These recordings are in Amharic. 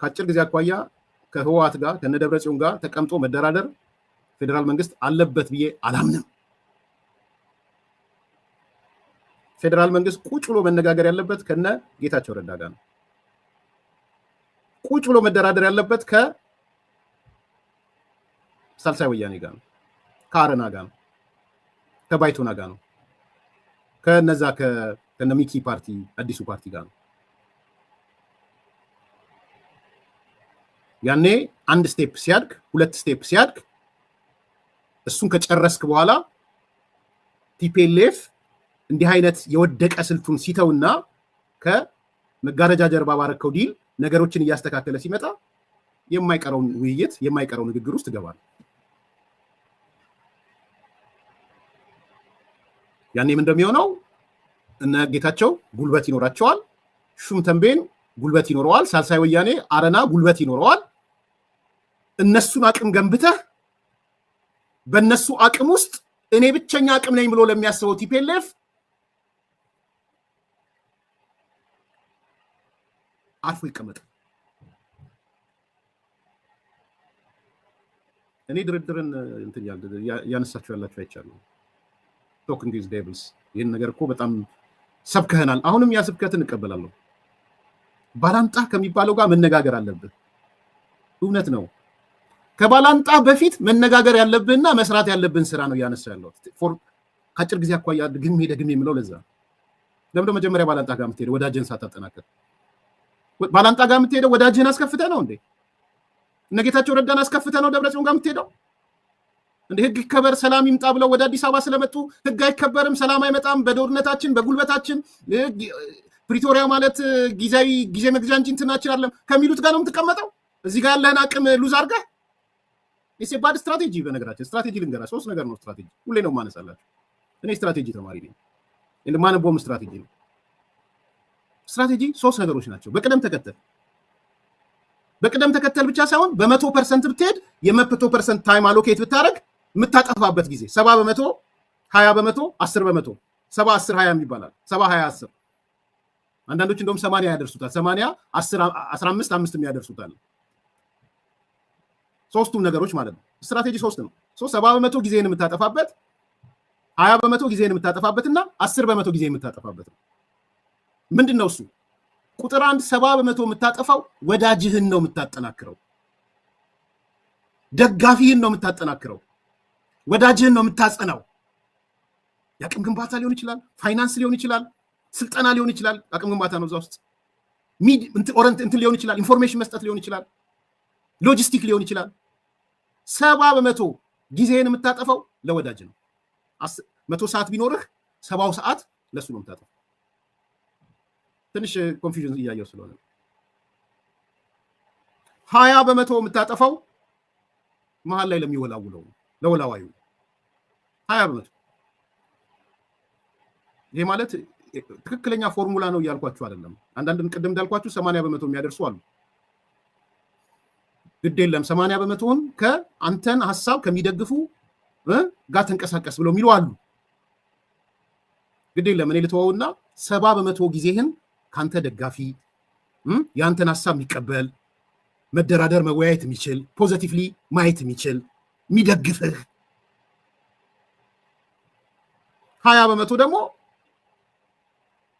ከአጭር ጊዜ አኳያ ከህወሓት ጋር ከነደብረጽዮን ጋር ተቀምጦ መደራደር ፌዴራል መንግስት አለበት ብዬ አላምንም። ፌዴራል መንግስት ቁጭ ብሎ መነጋገር ያለበት ከነ ጌታቸው ረዳ ጋር ነው። ቁጭ ብሎ መደራደር ያለበት ከሳልሳይ ወያኔ ጋር ነው፣ ከአረና ጋር ነው፣ ከባይቶና ጋር ነው፣ ከነዛ ከነሚኪ ፓርቲ አዲሱ ፓርቲ ጋር ነው። ያኔ አንድ ስቴፕ ሲያድግ ሁለት ስቴፕ ሲያድግ እሱን ከጨረስክ በኋላ ቲፒኤልኤፍ እንዲህ አይነት የወደቀ ስልቱን ሲተውና ከመጋረጃ ጀርባ ባረከው ዲል ነገሮችን እያስተካከለ ሲመጣ የማይቀረውን ውይይት የማይቀረው ንግግር ውስጥ ገባል። ያኔም እንደሚሆነው እነ ጌታቸው ጉልበት ይኖራቸዋል፣ ሹም ተንቤን ጉልበት ይኖረዋል፣ ሳልሳይ ወያኔ አረና ጉልበት ይኖረዋል። እነሱን አቅም ገንብተህ በእነሱ አቅም ውስጥ እኔ ብቸኛ አቅም ነኝ ብሎ ለሚያስበው ቲፒኤልኤፍ አርፎ ይቀመጥ። እኔ ድርድርን እንትን ያነሳችሁ ያላችሁ አይቻለሁ። ቶኪንግ ዲዝ ዴቪልስ ይህን ነገር እኮ በጣም ሰብከህናል። አሁንም ያ ስብከትን እንቀበላለሁ። ባላንጣ ከሚባለው ጋር መነጋገር አለብህ። እውነት ነው። ከባላንጣ በፊት መነጋገር ያለብህና መስራት ያለብህን ስራ ነው እያነሳ ያለው። ከአጭር ጊዜ አኳያ ደግሜ የምለው ለዛ ለምንድን ነው መጀመሪያ ባላንጣ ጋር የምትሄደው ወዳጅህን ሳታጠናክር? ባላንጣ ጋር የምትሄደው ወዳጅህን አስከፍተህ ነው እንዴ? እነ ጌታቸው ረዳን አስከፍተህ ነው ደብረጽዮን ጋር የምትሄደው እንዴ? ህግ ይከበር ሰላም ይምጣ ብለው ወደ አዲስ አበባ ስለመጡ ህግ አይከበርም፣ ሰላም አይመጣም፣ በዶርነታችን በጉልበታችን ፕሪቶሪያ ማለት ጊዜ መግዣ እንጂ እንትናችን አይደለም ከሚሉት ጋር ነው የምትቀመጠው። እዚህ ጋር ያለህን አቅም ሉዝ አድርገህ ባድ ስትራቴጂ። በነገራችን ስትራቴጂ ልንገራ፣ ሶስት ነገር ነው ስትራቴጂ። ሁሌ ነው ማነሳላችሁ። እኔ ስትራቴጂ ተማሪ ነኝ። ማነበውም ስትራቴጂ ነው። ስትራቴጂ ሶስት ነገሮች ናቸው። በቅደም ተከተል ብቻ ሳይሆን በ100% ብትሄድ የ100% ታይም አሎኬት ብታደረግ የምታጠፋበት ጊዜ 70%፣ 20%፣ 10%፣ 70-10-20 ይባላል። 70-20-10 አንዳንዶች እንደውም 80 ያደርሱታል። 80 15 5 ያደርሱታል። ሶስቱም ነገሮች ማለት ነው። ስትራቴጂ ሶስት ነው። 70% ጊዜን የምታጠፋበት፣ 20% ጊዜን የምታጠፋበትና 10% ጊዜ የምታጠፋበት ነው። ምንድነው እሱ? ቁጥር 1 70% የምታጠፋው ወዳጅህን ነው የምታጠናክረው፣ ደጋፊህን ነው የምታጠናክረው፣ ወዳጅህን ነው የምታጸናው። የአቅም ግንባታ ሊሆን ይችላል፣ ፋይናንስ ሊሆን ይችላል፣ ስልጠና ሊሆን ይችላል። አቅም ግንባታ ነው እዛ ውስጥ እንትን ሊሆን ይችላል፣ ኢንፎርሜሽን መስጠት ሊሆን ይችላል፣ ሎጂስቲክ ሊሆን ይችላል። 70% ጊዜህን የምታጠፋው ለወዳጅ ነው። 100 ሰዓት ቢኖርህ 70 ሰዓት ለሱ ነው የምታጠፋው። ትንሽ ኮንፊውዥን እያየው ስለሆነ 20% የምታጠፋው መሀል ላይ ለሚወላውለው ለወላዋዩ 20%። ይሄ ማለት ትክክለኛ ፎርሙላ ነው እያልኳችሁ አይደለም። አንዳንድ ቅድም እንዳልኳችሁ 80% የሚያደርሱ አሉ። ግድ የለም 80%ውን ከአንተን ሀሳብ ከሚደግፉ ጋር ተንቀሳቀስ ብለው የሚሉ አሉ። ግድ የለም እኔ ልተወውና 70% ጊዜህን ካንተ ደጋፊ ያንተን ሀሳብ የሚቀበል መደራደር መወያየት የሚችል ፖዚቲቭሊ ማየት የሚችል የሚደግፍህ 20% ደግሞ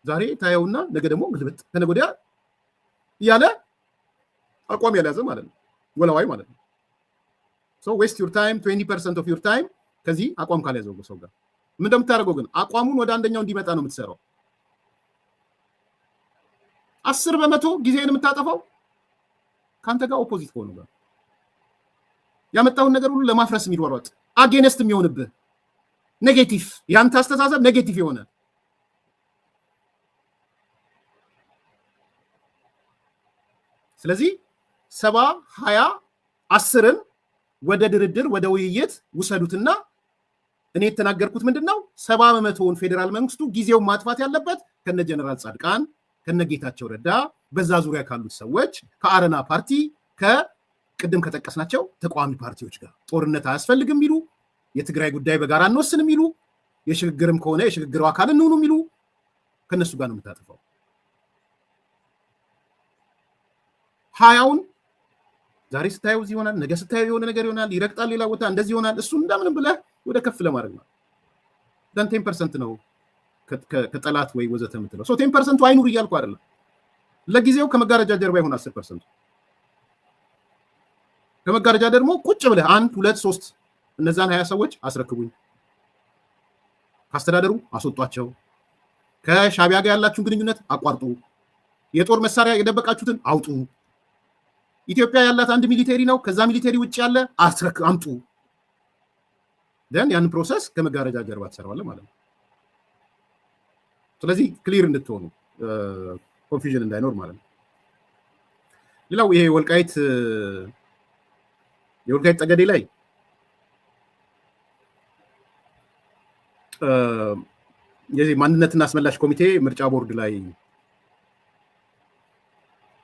ዛሬ ታየውና ነገ ደግሞ ግልብጥ ከነገ ወዲያ እያለ አቋም ያልያዘ ማለት ነው። ወላዋይ ማለት ነው። ሶ ዌስት ዩር ታይም 20% ኦፍ ዩር ታይም ከዚህ አቋም ካልያዘው ሰው ጋር ምን እንደምታደርገው ግን አቋሙን ወደ አንደኛው እንዲመጣ ነው የምትሰራው። 10% ጊዜን የምታጠፋው ካንተ ጋር ኦፖዚት ሆኖ ጋር ያመጣውን ነገር ሁሉ ለማፍረስ የሚሯሯጥ አጌንስት የሚሆንብህ ኔጌቲቭ ያንተ አስተሳሰብ ኔጌቲቭ የሆነ ስለዚህ 70-20-10ን ወደ ድርድር ወደ ውይይት ውሰዱትና እኔ የተናገርኩት ምንድነው 70%ውን ፌዴራል መንግስቱ ጊዜውን ማጥፋት ያለበት ከነ ጀነራል ጻድቃን ከነ ጌታቸው ረዳ በዛ ዙሪያ ካሉት ሰዎች ከአረና ፓርቲ ከቅድም ከጠቀስናቸው ተቋሚ ፓርቲዎች ጋር ጦርነት አያስፈልግም የሚሉ የትግራይ ጉዳይ በጋራ እንወስን የሚሉ የሽግግርም ከሆነ የሽግግሩ አካል እንሁኑ የሚሉ ከነሱ ጋር ነው የምታጠፋው። 20ውን ዛሬ ስታየው እዚህ ይሆናል፣ ነገ ስታየው የሆነ ነገር ይሆናል፣ ይረግጣል፣ ሌላ ቦታ እንደዚህ ይሆናል። እሱ እንደምንም ብለህ ወደ ከፍ ለማድረግ ነው። ደን 10% ነው ከጠላት ወይ ወዘተ የምትለው። 10% አይኑር እያልኩ አይደለም። ለጊዜው ከመጋረጃ ጀርባ ይሆን 10%። ከመጋረጃ ደግሞ ቁጭ ብለህ 1 2 3 እነዛን 20 ሰዎች አስረክቡኝ፣ ካስተዳደሩ አስወጧቸው፣ ከሻቢያ ጋር ያላችሁን ግንኙነት አቋርጡ፣ የጦር መሳሪያ የደበቃችሁትን አውጡ፣ ኢትዮጵያ ያላት አንድ ሚሊቴሪ ነው፣ ከዛ ሚሊቴሪ ውጭ ያለ አምጡ። ደን ያን ፕሮሰስ ከመጋረጃ ጀርባ ትሰራዋለህ ማለት ነው። ስለዚህ ክሊር እንድትሆኑ ኮንፊውዥን እንዳይኖር ማለት ነው። ሌላው ይሄ የወልቃይት ጠገዴ ላይ የዚህ ማንነትና አስመላሽ ኮሚቴ ምርጫ ቦርድ ላይ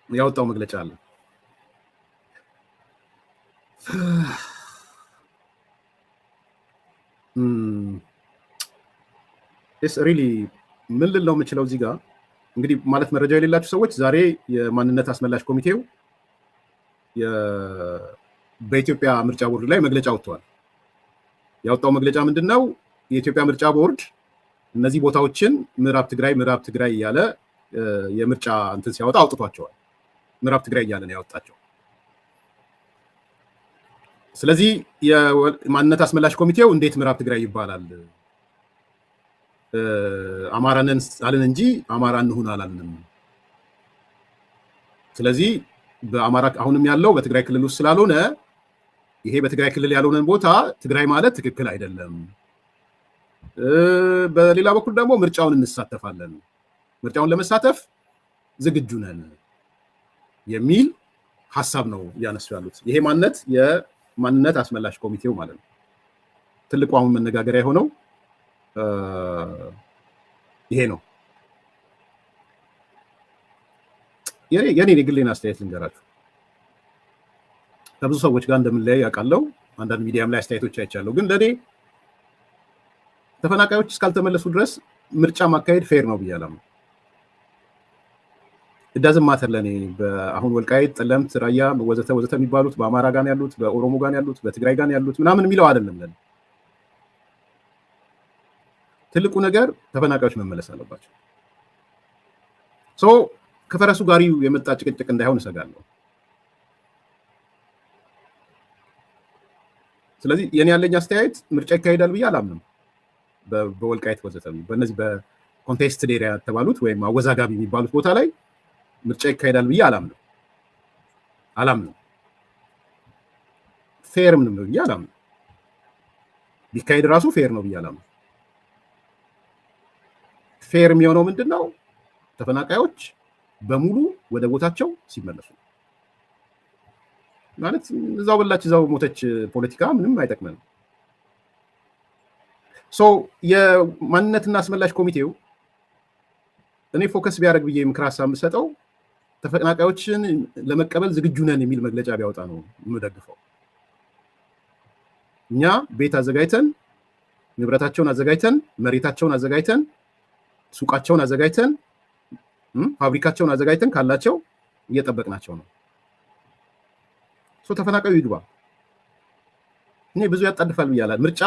ያወጣው መግለጫ አለ። ሪሊ ምን ልል ነው የምችለው እዚህ ጋር እንግዲህ ማለት መረጃ የሌላችሁ ሰዎች ዛሬ የማንነት አስመላሽ ኮሚቴው በኢትዮጵያ ምርጫ ቦርድ ላይ መግለጫ ወጥቷል። ያወጣው መግለጫ ምንድን ነው? የኢትዮጵያ ምርጫ ቦርድ እነዚህ ቦታዎችን ምዕራብ ትግራይ እያለ የምርጫ እንትን ሲያወጣ አውጥቷቸዋል። ምዕራብ ትግራይ እያለ ነው ያወጣቸው። ስለዚህ የማንነት አስመላሽ ኮሚቴው እንዴት ምዕራብ ትግራይ ይባላል? አማራንን አልን እንጂ አማራ እንሁን አላልንም። ስለዚህ በአማራ አሁንም ያለው በትግራይ ክልል ውስጥ ስላልሆነ ይሄ በትግራይ ክልል ያልሆነን ቦታ ትግራይ ማለት ትክክል አይደለም። በሌላ በኩል ደግሞ ምርጫውን እንሳተፋለን፣ ምርጫውን ለመሳተፍ ዝግጁ ነን የሚል ሀሳብ ነው እያነሱ ያሉት። ይሄ የማንነት አስመላሽ ኮሚቴው ማለት ነው። ትልቁ አሁን መነጋገሪያ የሆነው ይሄ ነው። የኔ የግሌን አስተያየት ልንገራችሁ። ከብዙ ሰዎች ጋር እንደምንለያይ ያውቃለሁ። አንዳንድ ሚዲያም ላይ አስተያየቶች አይቻለሁ። ግን ለእኔ ተፈናቃዮች እስካልተመለሱ ድረስ ምርጫ ማካሄድ ፌር ነው ብዬ አላምንም። እዳዝም ማተር ለእኔ አሁን ወልቃይት፣ ጠለምት፣ ራያ ወዘተ የሚባሉት በአማራ ጋር ያሉት፣ በኦሮሞ ጋር ያሉት፣ በትግራይ ጋር ያሉት ምናምን የሚለው አይደለም ለእኔ። ትልቁ ነገር ተፈናቃዮች መመለስ አለባቸው። ከፈረሱ ጋሪው የመጣ ጭቅጭቅ እንዳይሆን እሰጋለሁ። ስለዚህ የኔ ያለኝ አስተያየት ምርጫ ይካሄዳል ብዬ አላምንም። በወልቃይት ወዘተ በእነዚህ በኮንቴስትድ ኤሪያ የተባሉት ወይም አወዛጋቢ የሚባሉት ቦታ ላይ ምርጫ ይካሄዳል ብዬ አላምንም። ፌር ምንም ነው ብዬ አላምንም። ቢካሄድ ራሱ ፌር ነው ብዬ አላምንም። ፌር የሚሆነው ምንድን ነው? ተፈናቃዮች በሙሉ ወደ ቦታቸው ሲመለሱ ማለት እዛው በላች እዛው ሞተች ፖለቲካ ምንም አይጠቅመንም። የማንነትና አስመላሽ ኮሚቴው እኔ ፎከስ ቢያደርግ ብዬ ምክር ሀሳብ የምሰጠው ተፈናቃዮችን ለመቀበል ዝግጁ ነን የሚል መግለጫ ቢያወጣ ነው የምደግፈው። እኛ ቤት አዘጋጅተን፣ ንብረታቸውን አዘጋጅተን፣ መሬታቸውን አዘጋጅተን፣ ሱቃቸውን አዘጋጅተን፣ ፋብሪካቸውን አዘጋጅተን ካላቸው እየጠበቅናቸው ነው። ተፈናቃዩ ይግባ። እኔ ብዙ ያጣድፋል ብያለሁ። ምርጫ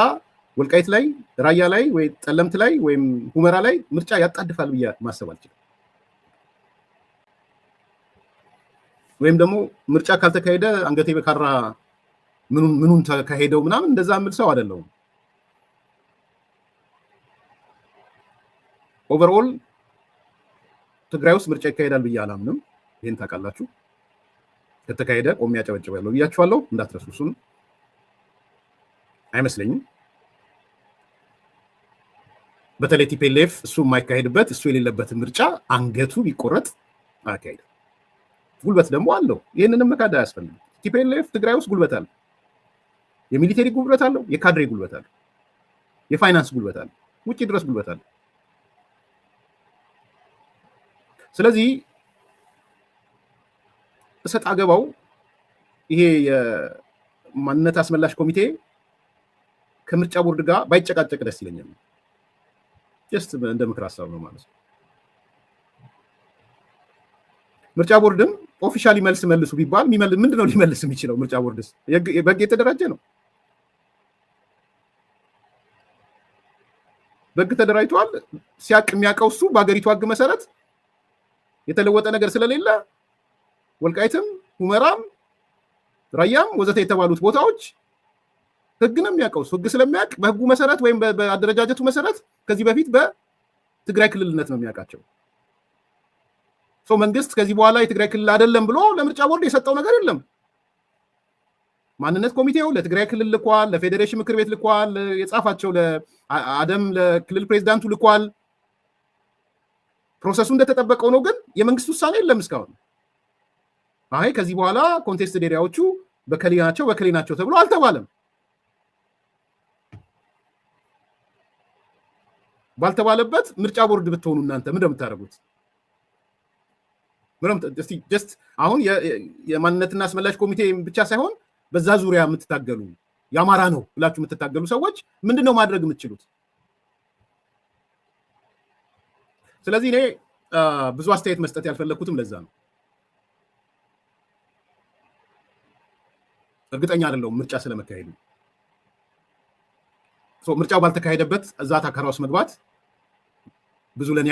ወልቃይት ላይ፣ ራያ ላይ ወይ ጠለምት ላይ ወይም ሁመራ ላይ ምርጫ ያጣድፋል ብዬ ማሰብ አልችልም። ወይም ደግሞ ምርጫ ካልተካሄደ አንገቴ በካራ ምኑን ተካሄደው ምናምን እንደዛ የምል ሰው አይደለሁም። ኦቨርኦል ትግራይ ውስጥ ምርጫ ይካሄዳል ብዬ አላምንም። ይሄን ታውቃላችሁ። ከተካሄደ ቆሜ ያጨበጭባለሁ ብያችኋለሁ። እንዳትረሱ። እሱን አይመስለኝም። በተለይ ቲፒኤልኤፍ እሱ የማይካሄድበት እሱ የሌለበትን ምርጫ አንገቱ ቢቆረጥ አያካሄድም። ጉልበት ደግሞ አለው። ይህንንም መካድ አያስፈልግም። ቲፒኤልኤፍ ትግራይ ውስጥ ጉልበት አለው። የሚሊቴሪ ጉልበት አለው። የካድሬ ጉልበት አለው። የፋይናንስ ጉልበት አለው። ውጭ ድረስ ጉልበት አለው። ስለዚህ እሰጥ አገባው ይሄ የማንነት አስመላሽ ኮሚቴ ከምርጫ ቦርድ ጋር ባይጨቃጨቅ ደስ ይለኛል። ጀስት እንደ ምክር ሀሳብ ነው ማለት ነው። ምርጫ ቦርድም ኦፊሻሊ መልስ መልሱ ቢባል ምንድነው ሊመልስ የሚችለው? ምርጫ ቦርድስ በህግ የተደራጀ ነው። በህግ ተደራጅቷል። ሲያቅ የሚያውቀው እሱ በሀገሪቱ ህግ መሰረት የተለወጠ ነገር ስለሌለ ወልቃይትም ሁመራም ራያም ወዘተ የተባሉት ቦታዎች ህግ ነው የሚያውቀው። ህግ ስለሚያውቅ በህጉ መሰረት ወይም በአደረጃጀቱ መሰረት ከዚህ በፊት በትግራይ ክልልነት ነው የሚያውቃቸው። መንግስት ከዚህ በኋላ የትግራይ ክልል አይደለም ብሎ ለምርጫ ቦርድ የሰጠው ነገር የለም። ማንነት ኮሚቴው ለትግራይ ክልል ልኳል፣ ለፌዴሬሽን ምክር ቤት ልኳል፣ የጻፋቸው ለአደም ለክልል ፕሬዚዳንቱ ልኳል። ፕሮሰሱ እንደተጠበቀው ነው። ግን የመንግስት ውሳኔ የለም እስካሁን። አይ ከዚህ በኋላ ኮንቴስትድ ኤሪያዎቹ በከሌ ናቸው ተብሎ አልተባለም። ባልተባለበት ምርጫ ቦርድ ብትሆኑ እናንተ ምን እንደምታደርጉት? ጀስት አሁን የማንነትና አስመላሽ ኮሚቴ ብቻ ሳይሆን በዛ ዙሪያ የምትታገሉ የአማራ ነው ብላችሁ የምትታገሉ ሰዎች ምንድነው ማድረግ የምትችሉት? ስለዚህ እኔ ብዙ አስተያየት መስጠት ያልፈለኩትም ለዛ ነው። እርግጠኛ አይደለሁም ምርጫ ስለመካሄዱ። ምርጫው ባልተካሄደበት እዛ ታከራ ውስጥ መግባት ብዙ ለኔ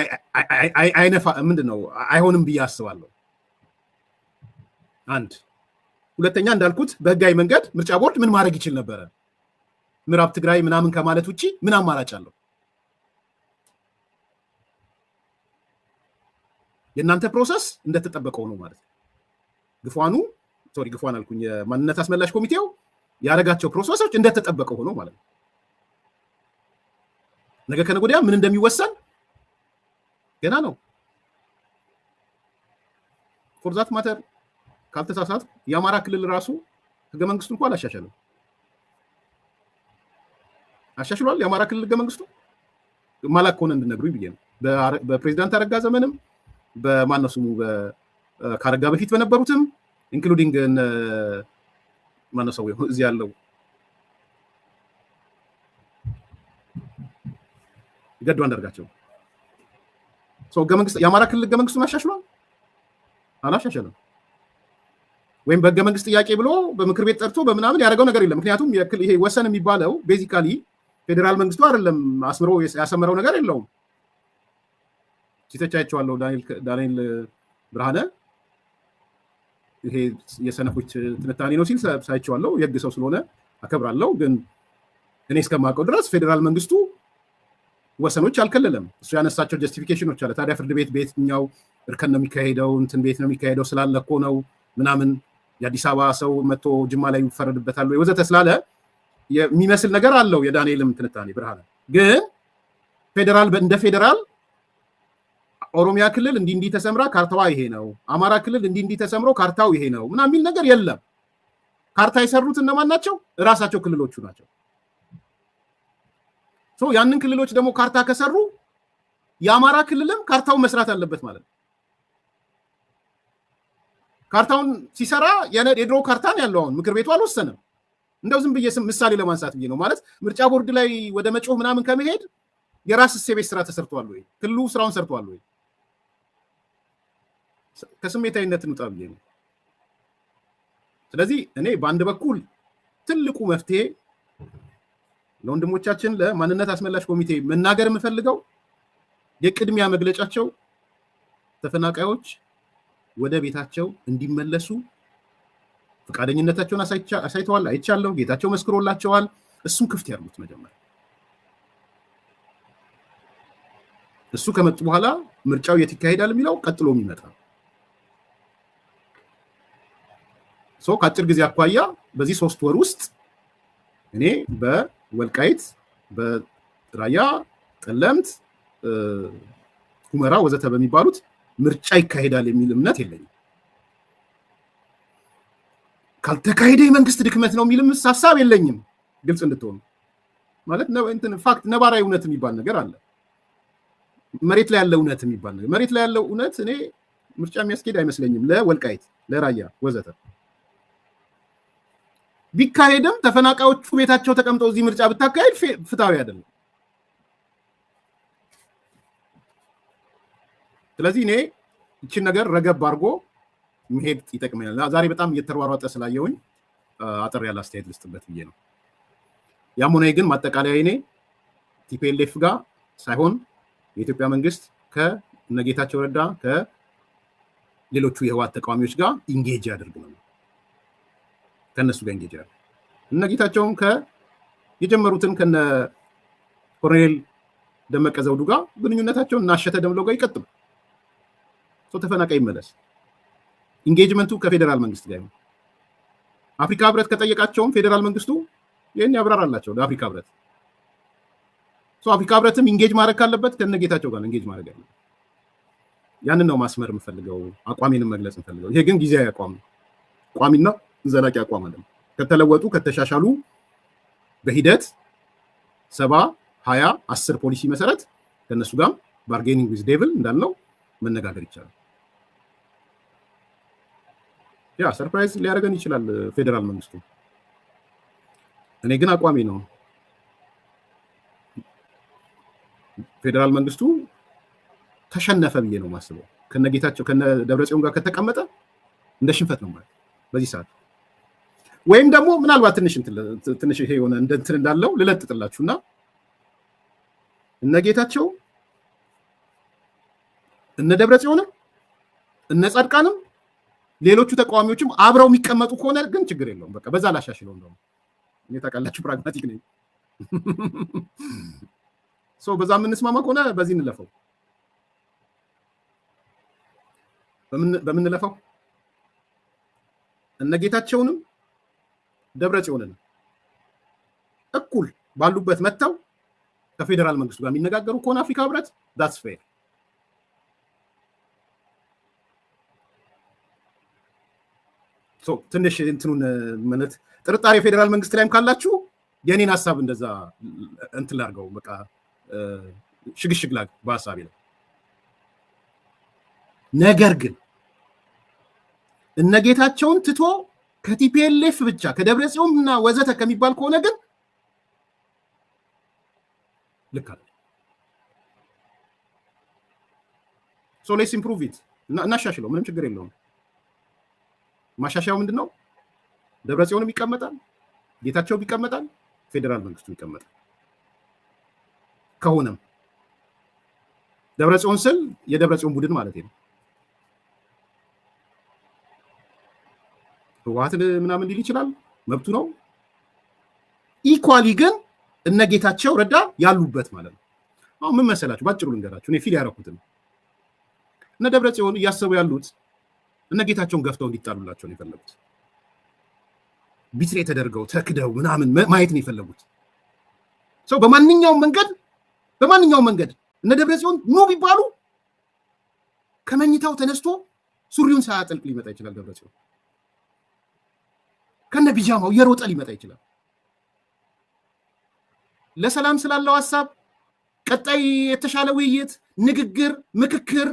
ምንድነው አይሆንም ብዬ አስባለሁ። አንድ ሁለተኛ እንዳልኩት በህጋዊ መንገድ ምርጫ ቦርድ ምን ማድረግ ይችል ነበረ? ምዕራብ ትግራይ ምናምን ከማለት ውጪ ምን አማራጭ አለው? የእናንተ ፕሮሰስ እንደተጠበቀው ነው ማለት ነው። ግፏን አልኩኝ። የማንነት አስመላሽ ኮሚቴው ያደረጋቸው ፕሮሰሶች እንደተጠበቀው ሆኖ ማለት ነው። ነገ ከነገ ወዲያ ምን እንደሚወሰን ገና ነው። ፎር ዛት ማተር ካልተሳሳት የአማራ ክልል ራሱ ህገ መንግስቱን እንኳን አላሻሻለም። አሻሽሏል? የአማራ ክልል ህገ መንግስቱ ማላክ ሆነ እንድነግሩኝ ብዬ ነው። በፕሬዚዳንት አረጋ ዘመንም በማነው ስሙ ካረጋ በፊት በነበሩትም ኢንክሉዲንግ ማነው ሰው እዚህ ያለው ገዱ አንዳርጋቸው የአማራ ክልል ህገ መንግስቱን አሻሽሏል? አላሻሻለም። ወይም በህገ መንግስት ጥያቄ ብሎ በምክር ቤት ጠርቶ በምናምን ያደረገው ነገር የለም። ምክንያቱም ይሄ ወሰን የሚባለው ቤዚካሊ ፌዴራል መንግስቱ አይደለም አስምሮ ያሰመረው ነገር የለውም። ሲተቻቸዋለሁ ዳንኤል ብርሃነ ይሄ የሰነፎች ትንታኔ ነው ሲል ሳይቸዋለሁ። የህግ ሰው ስለሆነ አከብራለሁ። ግን እኔ እስከማውቀው ድረስ ፌዴራል መንግስቱ ወሰኖች አልከለለም። እሱ ያነሳቸው ጀስቲፊኬሽኖች አለ። ታዲያ ፍርድ ቤት በየትኛው እርከን ነው የሚካሄደው? እንትን ቤት ነው የሚካሄደው ስላለ እኮ ነው ምናምን የአዲስ አበባ ሰው መጥቶ ጅማ ላይ ይፈረድበታል ወይ ወዘተ ስላለ የሚመስል ነገር አለው የዳንኤልም ትንታኔ ብርሃነ። ግን እንደ ፌዴራል ኦሮሚያ ክልል እንዲህ ተሰምራ ካርታዋ ይሄ ነው፣ አማራ ክልል እንዲህ ተሰምሮ ካርታው ይሄ ነው ምናምን የሚል ነገር የለም። ካርታ የሰሩት እነማን ናቸው? እራሳቸው ክልሎቹ ናቸው። ያንን ክልሎች ደግሞ ካርታ ከሰሩ የአማራ ክልልም ካርታውን መስራት አለበት ማለት ነው። ካርታውን ሲሰራ የድሮ ካርታን ያለው አሁን ምክር ቤቱ አልወሰነም። እንደው ዝም ብዬ ምሳሌ ለማንሳት ብዬ ነው። ማለት ምርጫ ቦርድ ላይ ወደ መጮህ ምናምን ከመሄድ የራስስ የቤት ስራ ተሰርቷል ወይ? ክልሉ ስራውን ሰርቷል ወይ? ከስሜታዊነት እንውጣ ብዬ ነው። ስለዚህ እኔ በአንድ በኩል ትልቁ መፍትሄ ለወንድሞቻችን ለማንነት አስመላሽ ኮሚቴ መናገር የምፈልገው የቅድሚያ መግለጫቸው ተፈናቃዮች ወደ ቤታቸው እንዲመለሱ ፈቃደኝነታቸውን አሳይተዋል። አይቻለሁ። ጌታቸው መስክሮላቸዋል። እሱን ክፍት ያርጉት መጀመሪያ። እሱ ከመጡ በኋላ ምርጫው የት ይካሄዳል የሚለው ቀጥሎ የሚመጣ ከአጭር ጊዜ አኳያ በዚህ 3 ወር ውስጥ እኔ በወልቃይት በራያ ጠለምት ሁመራ ወዘተ በሚባሉት ምርጫ ይካሄዳል የሚል እምነት የለኝም። ካልተካሄደ የመንግስት ድክመት ነው የሚልም ሐሳብ የለኝም። ግልጽ እንድትሆኑ ማለት ፋክት ነባራዊ እውነት የሚባል ነገር አለ። መሬት ላይ ያለው እውነት የሚባል ነገር መሬት ላይ ያለው እውነት እኔ ምርጫ የሚያስኬድ አይመስለኝም። ለወልቃይት ለራያ ወዘተ ቢካሄድም ተፈናቃዮቹ ቤታቸው ተቀምጠው እዚህ ምርጫ ብታካሄድ ፍትሃዊ አይደለም። ስለዚህ እኔ እቺን ነገር ረገብ አድርጎ መሄድ ይጠቅመኛል። ዛሬ በጣም እየተሯሯጠ ስላየውኝ አጠር ያለ አስተያየት ልስጥበት ብዬ ነው። ያም ሆነ ግን ማጠቃለያ እኔ ቲፒኤልኤፍ ጋር ሳይሆን የኢትዮጵያ መንግስት ከነጌታቸው ረዳ ከሌሎቹ የህወሓት ተቃዋሚዎች ጋር ኢንጌጅ ያደርግ ነው። ከነሱ ጋር ኢንጌጅ ያደርግ እነጌታቸውም የጀመሩትን ከነ ኮሎኔል ደመቀ ዘውዱ ጋር ግንኙነታቸውን እናሸተ ደምለው ጋር ይቀጥሉ። ተፈናቃይ ይመለስ። ኢንጌጅመንቱ ከፌዴራል መንግስት ጋር ነው። አፍሪካ ህብረት ከጠየቃቸውም ፌዴራል መንግስቱ ይህን ያብራራላቸው ለአፍሪካ ህብረት። አፍሪካ ህብረትም ኢንጌጅ ማድረግ ካለበት ከነጌታቸው ጋር ኢንጌጅ ማድረግ ያለ ያንን ነው ማስመር የምፈልገው፣ አቋሜንም መግለጽ የምፈልገው። ይሄ ግን ጊዜያዊ አቋም ነው፣ ቋሚና ዘላቂ አቋም አይደለም። ከተለወጡ ከተሻሻሉ በሂደት 70-20-10 ፖሊሲ መሰረት ከነሱ ጋር ባርጌኒንግ ዊዝ ዴቭል እንዳልነው መነጋገር ይቻላል። ያ ሰርፕራይዝ ሊያደርገን ይችላል ፌዴራል መንግስቱ። እኔ ግን አቋሚ ነው ፌዴራል መንግስቱ ተሸነፈ ብዬ ነው ማስበው። ከነጌታቸው ከነደብረጽዮን ጋር ከተቀመጠ እንደ ሽንፈት ነው ማለት በዚህ ሰዓት። ወይም ደግሞ ምናልባት ትንሽ ይሄ የሆነ እንትን እንዳለው ልለጥጥላችሁና እነጌታቸው እነደብረጽዮንም እነጻድቃንም ሌሎቹ ተቃዋሚዎችም አብረው የሚቀመጡ ከሆነ ግን ችግር የለውም። በቃ በዛ ላሻሽለው እንደው እኔ ታውቃላችሁ ፕራግማቲክ ነኝ። በዛ የምንስማማ ከሆነ በዚህ እንለፈው። በምንለፈው እነጌታቸውንም ደብረጽዮንን እኩል ባሉበት መጥተው ከፌዴራል መንግስቱ ጋር የሚነጋገሩ ከሆነ አፍሪካ ህብረት ዳትስ ፌር። ትንሽ እንትኑን ማለት ጥርጣሬ ፌዴራል መንግስት ላይም ካላችሁ የኔን ሀሳብ እንደዛ እንትን ላድርገው፣ በቃ ሽግሽግ ላግ በሀሳቤ ነው። ነገር ግን እነጌታቸውን ትቶ ከቲፒኤልኤፍ ብቻ ከደብረጽዮን እና ወዘተ ከሚባል ከሆነ ግን ልክ አለ። ሌትስ ኢምፕሩቭ ኢት እናሻሽለው፣ ምንም ችግር የለውም። ማሻሻያው ምንድነው? ደብረጽዮንም ይቀመጣል፣ ጌታቸውም ይቀመጣል፣ ፌዴራል መንግስቱ ይቀመጣል። ከሆነም ደብረጽዮን ስል የደብረጽዮን ቡድን ማለት ነው። ህወሓት ምናምን ሊል ይችላል፣ መብቱ ነው። ኢኳሊ ግን እነጌታቸው ረዳ ያሉበት ማለት ነው። አሁን ምን መሰላችሁ፣ ባጭሩ ልንገራችሁ። እኔ ፊል ያደረኩትን እነ ደብረጽዮን እያሰቡ ያሉት እነጌታቸውን ገፍተው እንዲጣሉላቸው ነው የፈለጉት። ቢትሬ ተደርገው ተክደው ምናምን ማየት ነው የፈለጉት። በማንኛውም መንገድ እነ ደብረጽዮን ኑ ቢባሉ ከመኝታው ተነስቶ ሱሪውን ሳያጠልቅ ሊመጣ ይችላል። ደብረጽዮን ከነ ቢጃማው እየሮጠ ሊመጣ ይችላል። ለሰላም ስላለው ሀሳብ ቀጣይ የተሻለ ውይይት፣ ንግግር፣ ምክክር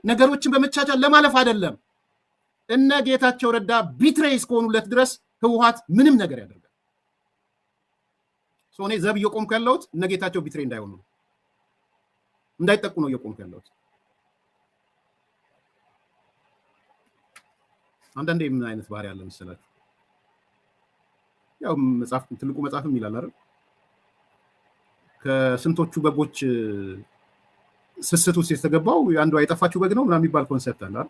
ነገሮችን በመቻቻል ለማለፍ አይደለም። እነ ጌታቸው ረዳ ቢትሬይ እስከሆኑለት ድረስ ህወሓት ምንም ነገር ያደርጋል። እኔ ዘብ እየቆምኩ ያለሁት እነ ጌታቸው ቢትሬይ እንዳይሆኑ እንዳይጠቁ ነው እየቆምኩ ያለሁት። አንዳንዴ ምን አይነት ባህሪ ያለ መሰላችሁ? ያው መጽሐፍ ትልቁ መጽሐፍም ይላል አይደል? ከስንቶቹ በጎች ስስት ውስጥ የተገባው አንዱ የጠፋችው በግ ነው ምናምን የሚባል ኮንሰፕት አለ አይደል?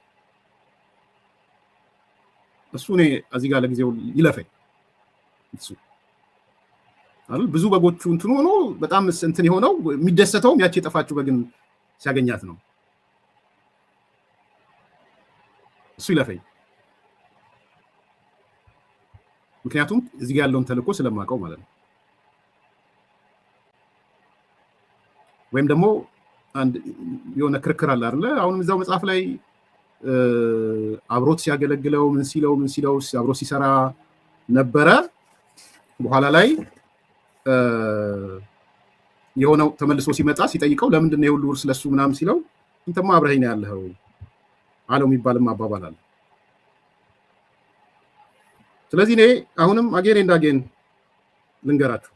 እሱ እኔ እዚህ ጋር ለጊዜው ይለፈኝ። እሱ አይደል ብዙ በጎቹ እንትን ሆኖ በጣም እንትን የሆነው የሚደሰተውም ያቺ የጠፋችው በግን ሲያገኛት ነው። እሱ ይለፈኝ። ምክንያቱም እዚህ ጋር ያለውን ተልእኮ ስለማውቀው ማለት ነው። ወይም ደግሞ አንድ የሆነ ክርክር አለ አይደለ? አሁንም እዛው መጽሐፍ ላይ አብሮት ሲያገለግለው ምን ሲለው አብሮ ሲሰራ ነበረ። በኋላ ላይ የሆነው ተመልሶ ሲመጣ ሲጠይቀው ለምንድን ነው የሁሉ ውርስ ለሱ ምናምን ሲለው እንተማ አብረኸኝ ነው ያለኸው አለው የሚባልም አባባል አለ። ስለዚህ እኔ አሁንም አጌን እንዳጌን ልንገራችሁ፣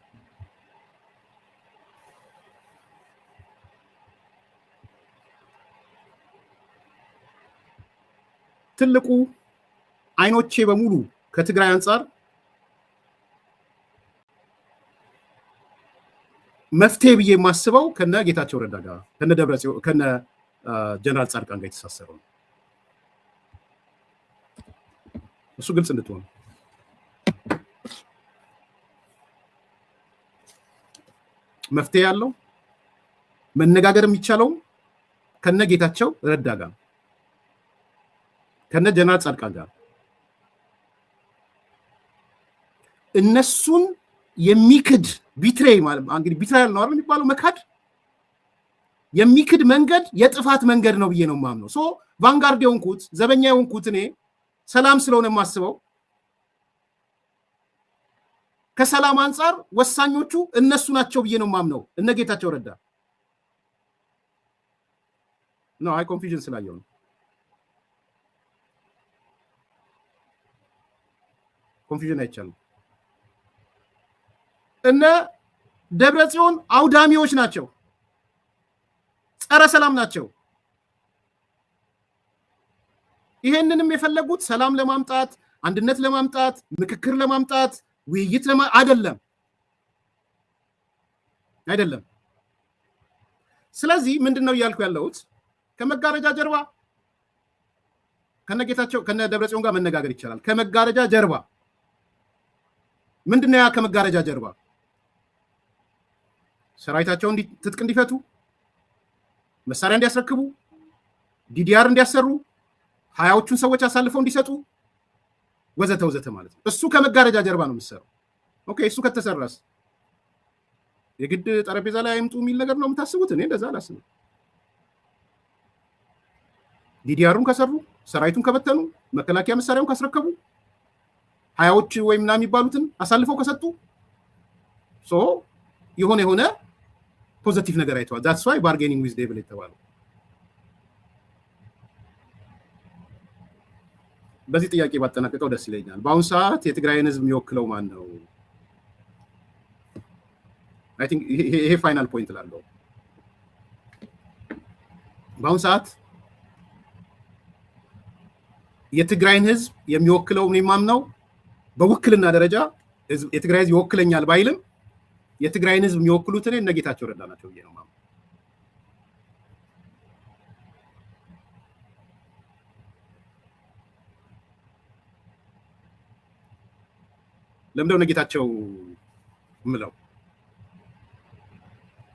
ትልቁ አይኖቼ በሙሉ ከትግራይ አንጻር መፍትሄ ብዬ የማስበው ከነ ጌታቸው ረዳ ጋር ከነ ደብረጽዮን ከነ ጀነራል ጻድቃን ጋር የተሳሰረው ነው። እሱ ግልጽ እንድትሆን መፍትሄ ያለው መነጋገር የሚቻለው ከነ ጌታቸው ረዳ ጋር ከነ ጀነራል ጻድቃን ጋር እነሱን የሚክድ ቢትሬይ ማለት እንግዲህ ቢትራያል ነው አይደል የሚባለው መካድ የሚክድ መንገድ የጥፋት መንገድ ነው ብዬ ነው የማምነው። ሶ ቫንጋርድ የሆንኩት ዘበኛ የሆንኩት እኔ ሰላም ስለሆነ የማስበው ከሰላም አንጻር ወሳኞቹ እነሱ ናቸው ብዬ ነው የማምነው እነ ጌታቸው ረዳ ነው። አይ ኮንፊውዥን ስላየው ነው። ኮንፊውዥን አይቻልም። እነ ደብረጽዮን አውዳሚዎች ናቸው፣ ጸረ ሰላም ናቸው። ይሄንንም የፈለጉት ሰላም ለማምጣት አንድነት ለማምጣት ምክክር ለማምጣት ውይይት አይደለም። ስለዚህ ምንድነው እያልኩ ያለሁት ከመጋረጃ ጀርባ ከነጌታቸው ከነደብረጽዮን ጋር መነጋገር ይቻላል። ከመጋረጃ ጀርባ ምንድነው ያ ከመጋረጃ ጀርባ ሰራዊታቸውን ትጥቅ እንዲፈቱ መሳሪያ እንዲያስረክቡ ዲዲአር እንዲያሰሩ ሀያዎቹን ሰዎች አሳልፈው እንዲሰጡ ወዘተ ወዘተ ማለት ነው። እሱ ከመጋረጃ ጀርባ ነው የሚሰራው። ኦኬ እሱ ከተሰራስ የግድ ጠረጴዛ ላይ አይምጡ የሚል ነገር ነው የምታስቡት? እኔ እንደዛ አላስብም። ዲዲአሩን ከሰሩ ሰራዊቱን ከበተኑ መከላከያ መሳሪያውን ካስረከቡ ሀያዎች ወይም ምናምን የሚባሉትን አሳልፈው ከሰጡ ሶ የሆነ ፖዚቲቭ ነገር አይተዋል። that's why bargaining with devil የተባለው በዚህ ጥያቄ ባጠናቀቀው ደስ ይለኛል። በአሁን ሰዓት የትግራይን ህዝብ የሚወክለው ማን ነው? አይ ቲንክ ይሄ ፋይናል ፖይንት ላለው በአሁን ሰዓት የትግራይን ህዝብ የሚወክለው ምን ማምነው በውክልና ደረጃ የትግራይ ህዝብ ይወክለኛል ባይልም የትግራይን ህዝብ የሚወክሉት እነ ጌታቸው ረዳ ናቸው ብዬ ነው ማምነው። ለምንድነው ጌታቸው ምለው?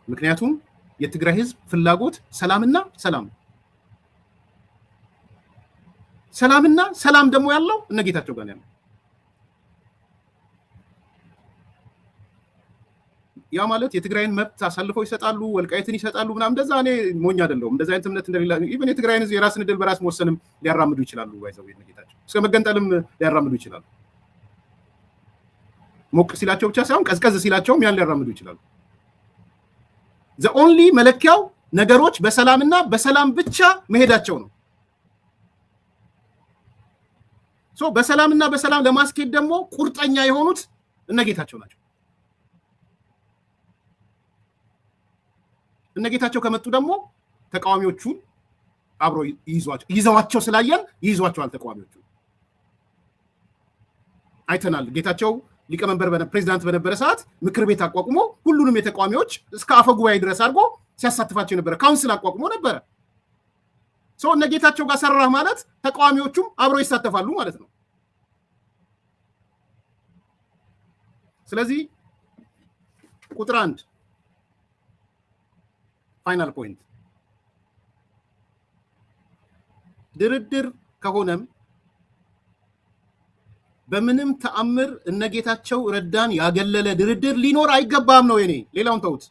ምክንያቱም የትግራይ ህዝብ ፍላጎት ሰላምና ሰላም ደግሞ ያለው እነ ጌታቸው ጋር ያለው ያ ማለት የትግራይን መብት አሳልፈው ይሰጣሉ፣ ወልቃይትን ይሰጣሉ ምናምን እንደዛ እኔ ሞኝ አይደለሁም። እንደዛ አይነት እምነት እንደሌላ ኢቭን የትግራይን ህዝብ የራስን ዕድል በራስ መወሰንም ሊያራምዱ ይችላሉ። ባይዘው እነ ጌታቸው እስከ መገንጠልም ሊያራምዱ ይችላሉ። ሞቅ ሲላቸው ብቻ ሳይሆን ቀዝቀዝ ሲላቸውም ያን ሊያራምዱ ይችላሉ። the only መለኪያው ነገሮች በሰላምና በሰላም ብቻ መሄዳቸው ነው። ሶ በሰላምና በሰላም ለማስኬድ ደግሞ ቁርጠኛ የሆኑት እነ ጌታቸው ናቸው። እነ ጌታቸው ከመጡ ደግሞ ተቃዋሚዎቹን አብሮ ይዘዋቸው ስላየን ይይዟቸዋል። ተቃዋሚዎቹ አይተናል። ጌታቸው ሊቀመንበር ፕሬዝዳንት በነበረ ሰዓት ምክር ቤት አቋቁሞ ሁሉንም የተቃዋሚዎች እስከ አፈ ጉባኤ ድረስ አድርጎ ሲያሳትፋቸው ነበረ። ካውንስል አቋቁሞ ነበረ። ሰው እነ ጌታቸው ጋር ሰራህ ማለት ተቃዋሚዎቹም አብረው ይሳተፋሉ ማለት ነው። ስለዚህ ቁጥር 1 ፋይናል ፖይንት ድርድር ከሆነም በምንም ተአምር እነ ጌታቸው ረዳን ያገለለ ድርድር ሊኖር አይገባም ነው የኔ። ሌላውን ተውት።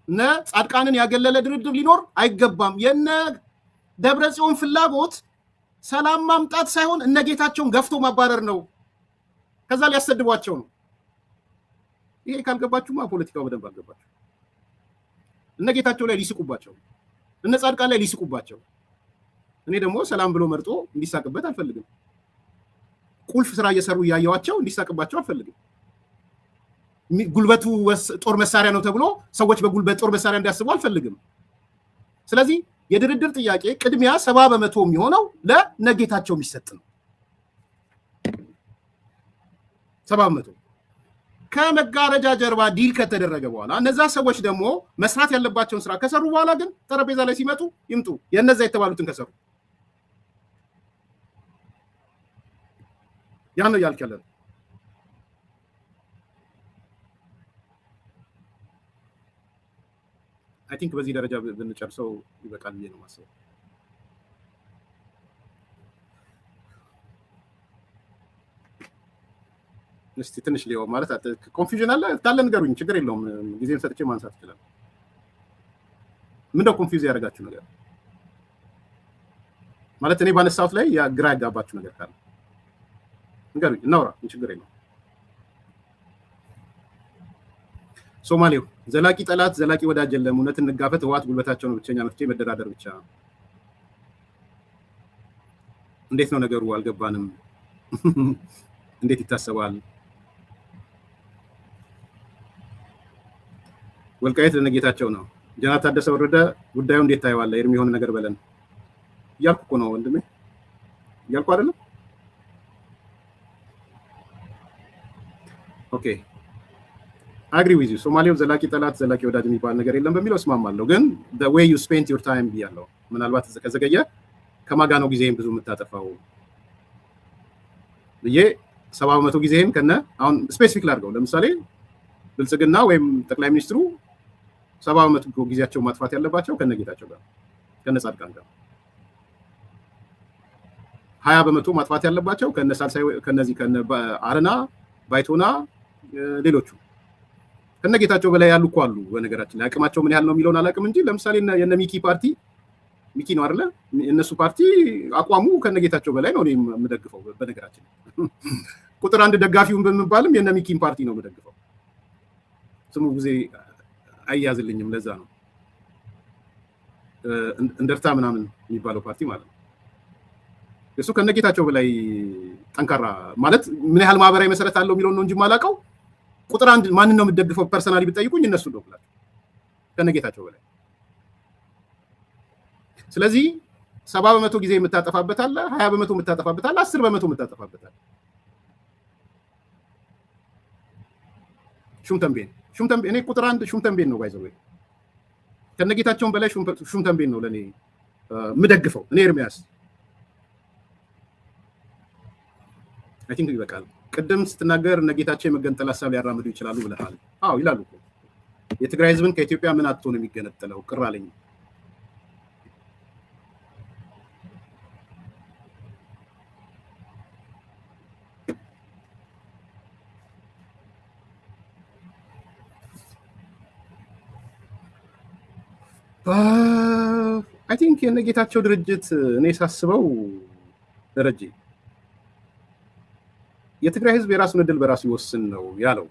እነ ጻድቃንን ያገለለ ድርድር ሊኖር አይገባም። የነ ደብረጽዮን ፍላጎት ሰላም ማምጣት ሳይሆን እነ ጌታቸውን ገፍቶ ማባረር ነው። ከዛ ሊያሰድቧቸው ነው። ይሄ ካልገባችሁማ ፖለቲካው በደንብ አልገባችሁ። እነ ጌታቸው ላይ ሊስቁባቸው፣ እነ ጻድቃን ላይ ሊስቁባቸው። እኔ ደግሞ ሰላም ብሎ መርጦ እንዲሳቅበት አልፈልግም። ቁልፍ ስራ እየሰሩ እያየዋቸው እንዲሳቅባቸው አልፈልግም። ጉልበቱ ጦር መሳሪያ ነው ተብሎ ሰዎች በጉልበት ጦር መሳሪያ እንዲያስቡ አልፈልግም። ስለዚህ የድርድር ጥያቄ ቅድሚያ 70% የሚሆነው ለነጌታቸው የሚሰጥ ነው። 70% ከመጋረጃ ጀርባ ዲል ከተደረገ በኋላ እነዛ ሰዎች ደግሞ መስራት ያለባቸውን ስራ ከሰሩ በኋላ ግን ጠረጴዛ ላይ ሲመጡ ይምጡ የነዛ የተባሉትን ከሰሩ ያን ነው ያልከለ አይ ቲንክ በዚህ ደረጃ ብንጨርሰው ይበቃል ብዬ ነው ማሰብ። እስቲ ትንሽ ሊው ማለት ኮንፊውዥን አለ ታለ ንገሩኝ፣ ችግር የለውም ጊዜን ሰጥቼ ማንሳት ይችላል። ምንድነው ኮንፊውዝ ያደርጋችሁ ነገር ማለት እኔ ባነሳሁት ላይ ግራ ያጋባችሁ ነገር ካለ ንገሩኝ፣ እናውራ፣ ችግር የለውም። ሶማሌው ዘላቂ ጠላት ዘላቂ ወዳጅ የለም፣ እውነት እንጋፈጥ፣ ህወሓት ጉልበታቸው ነው፣ ብቸኛ መፍትሄ መደራደር ብቻ። እንዴት ነው ነገሩ? አልገባንም። እንዴት ይታሰባል? ወልቃይት ለነጌታቸው ነው። ጀነራል ታደሰ ወረደ ጉዳዩ እንዴት ታየዋለህ? ኤርሚ የሆነ ነገር በለን እያልኩ እኮ ነው ወንድሜ፣ እያልኩ አይደለም? ኦኬ አግሪ ዊዝ ዩ። ሶማሌው ዘላቂ ጠላት ዘላቂ ወዳጅ የሚባል ነገር የለም በሚለው እስማማለሁ፣ ግን the way you spent your time ብያለሁ። ምናልባት ከዘገየ ከማጋ ነው ጊዜህን ብዙ የምታጠፋው ብዬ 70% ጊዜህን ከነ አሁን ስፔሲፊክ ላድርገው። ለምሳሌ ብልጽግና ወይም ጠቅላይ ሚኒስትሩ 70% ጊዜያቸው ማጥፋት ያለባቸው ከነጌታቸው ጋር ከነጻድቃን ጋር፣ 20% ማጥፋት ያለባቸው ከነሳልሳይ ከነዚህ ከነ አረና ባይቶና ሌሎቹ ከነጌታቸው በላይ ያሉ እኮ አሉ። በነገራችን ላይ አቅማቸው ምን ያህል ነው የሚለውን አላውቅም እንጂ ለምሳሌ የነ ሚኪ ፓርቲ ሚኪ ነው አይደለ? እነሱ ፓርቲ አቋሙ ከነጌታቸው በላይ ነው የምደግፈው። በነገራችን ቁጥር አንድ ደጋፊውን በመባልም የነ ሚኪን ፓርቲ ነው የምደግፈው። ስሙ ጊዜ አያዝልኝም፣ ለዛ ነው እንደርታ ምናምን የሚባለው ፓርቲ ማለት ነው። እሱ ከነጌታቸው በላይ ጠንካራ ማለት ምን ያህል ማህበራዊ መሰረት አለው የሚለውን ነው እንጂ ማላውቀው። ቁጥር አንድ ማንን ነው የምደግፈው ፐርሰናሊ ብትጠይቁኝ እነሱ ነው ብላችሁ ከነጌታቸው በላይ። ስለዚህ 70% ጊዜ የምታጠፋበት አለ፣ 20% የምታጠፋበት አለ፣ 10% የምታጠፋበት አለ። ሹምተንቤን እኔ ቁጥር አንድ ሹምተንቤን ነው ባይዘው ከነጌታቸውን በላይ ሹምተንቤን ነው ለኔ የምደግፈው። እኔ ኤርሚያስ አይ ቲንክ ይበቃል። ቅድም ስትናገር ነጌታቸው የመገንጠል ሀሳብ ሊያራምዱ ይችላሉ ብለሃል። አዎ ይላሉ እኮ። የትግራይ ህዝብን ከኢትዮጵያ ምን አጥቶ ነው የሚገነጠለው? ቅር አለኝ። አይ ቲንክ የነጌታቸው ድርጅት እኔ ሳስበው ደረጀ የትግራይ ህዝብ የራሱን እድል በራሱ ይወስን ነው ያለው።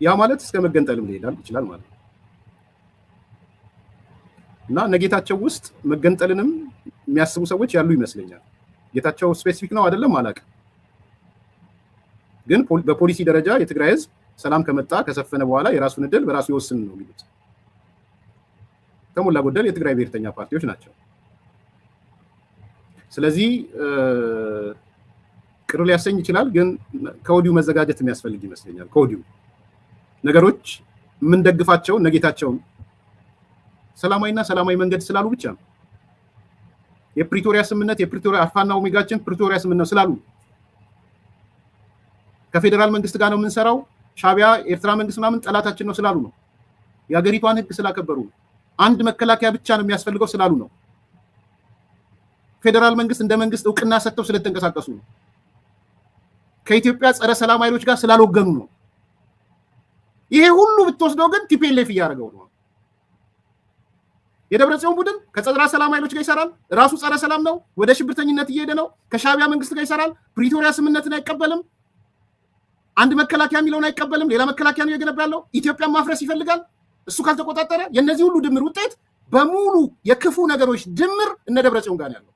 ያ ማለት እስከ መገንጠልም ሊሄዳል ይችላል ማለት ነው። እና ነጌታቸው ውስጥ መገንጠልንም የሚያስቡ ሰዎች ያሉ ይመስለኛል። ጌታቸው ስፔሲፊክ ነው አይደለም አላውቅም፣ ግን በፖሊሲ ደረጃ የትግራይ ህዝብ ሰላም ከመጣ ከሰፈነ በኋላ የራሱን እድል በራሱ ይወስን ነው የሚሉት። ከሞላ ጎደል የትግራይ ብሔርተኛ ፓርቲዎች ናቸው። ስለዚህ ቅር ሊያሰኝ ይችላል፣ ግን ከወዲሁ መዘጋጀት የሚያስፈልግ ይመስለኛል። ከወዲሁ ነገሮች የምንደግፋቸው ነጌታቸውን ሰላማዊ መንገድ ስላሉ ብቻ ነው። የፕሪቶሪያ ስምምነት የፕሪቶሪያ አልፋና ኦሜጋችን ፕሪቶሪያ ስምምነት ስላሉ ከፌዴራል መንግስት ጋር ነው የምንሰራው፣ ሻቢያ ኤርትራ መንግስት ምናምን ጠላታችን ነው ስላሉ ነው። የሀገሪቷን ህግ ስላከበሩ ነው። አንድ መከላከያ ብቻ ነው የሚያስፈልገው ስላሉ ነው። ፌዴራል መንግስት እንደ መንግስት እውቅና ሰጥተው ስለተንቀሳቀሱ ነው። ከኢትዮጵያ ጸረ ሰላም ኃይሎች ጋር ስላልወገኑ ነው። ይሄ ሁሉ ብትወስደው ግን ቲፒኤልኤፍ እያደረገው ነው። የደብረጽዮን ቡድን ከጸረ ሰላም ኃይሎች ጋር ይሰራል። ራሱ ጸረ ሰላም ነው። ወደ ሽብርተኝነት እየሄደ ነው። ከሻቢያ መንግስት ጋር ይሰራል። ፕሪቶሪያ ስምምነትን አይቀበልም። አንድ መከላከያ የሚለውን አይቀበልም። ሌላ መከላከያ ነው እየገነባ ያለው። ኢትዮጵያን ማፍረስ ይፈልጋል። እሱ ካልተቆጣጠረ የነዚህ ሁሉ ድምር ውጤት በሙሉ የክፉ ነገሮች ድምር እነ ደብረጽዮን ጋር ያለው።